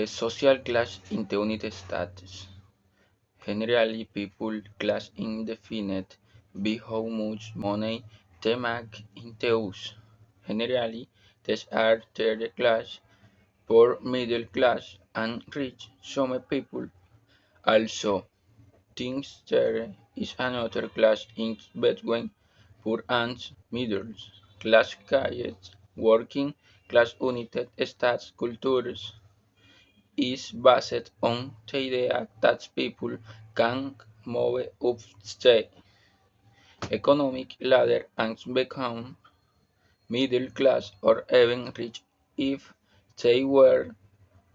Social class in the United States. Generally, people class indefinite by how much money they make in the house. Generally, these are third class, poor, middle class, and rich. Some people also think there is another class in between poor and middle class kids. Working class United States cultures is based on the idea that people can move up the economic ladder and become middle class or even rich if they were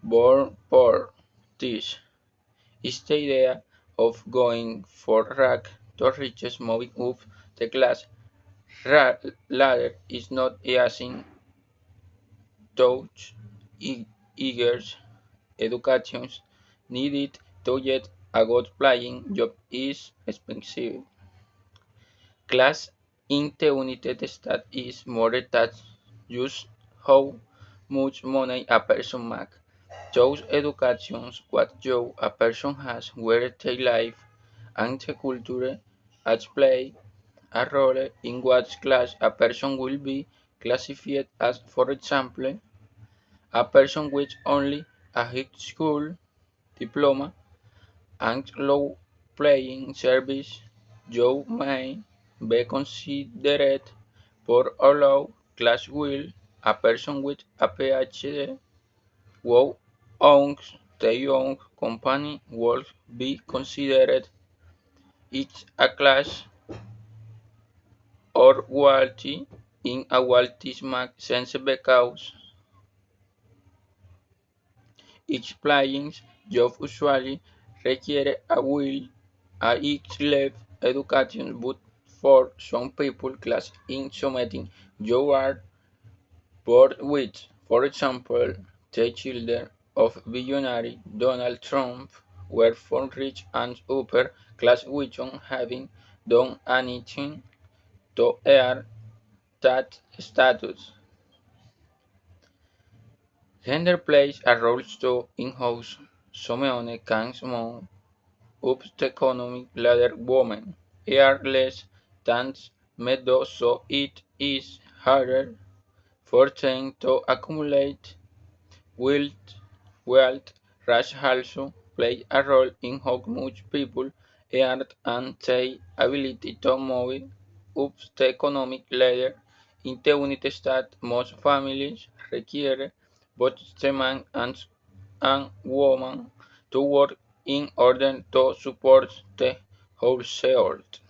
born poor. This is the idea of going for rag to riches. Moving up the class ladder is not easy touch eagers education needed to get a good paying job is expensive. Class in the United States is more that just how much money a person makes. Those educations what job a person has, where they live, and the culture has play a role in what class a person will be classified as. For example, a person with only a high school diploma and low paying service job may be considered poor or low class while a person with a PhD who owns their own company would be considered each a class or wealthy in a wealthy sense because each playing job usually requires a will a each level education, but for some people class in something you are born with. For example, the children of billionaire Donald Trump were from rich and upper class without having done anything to earn that status. Gender plays a role too in how someone can move up the economic ladder. Women earn less than men do, so it is harder for them to accumulate wealth. Wealth race also plays a role in how much people earn and their ability to move up the economic ladder. In the United States, most families require both the man and woman to work in order to support the household.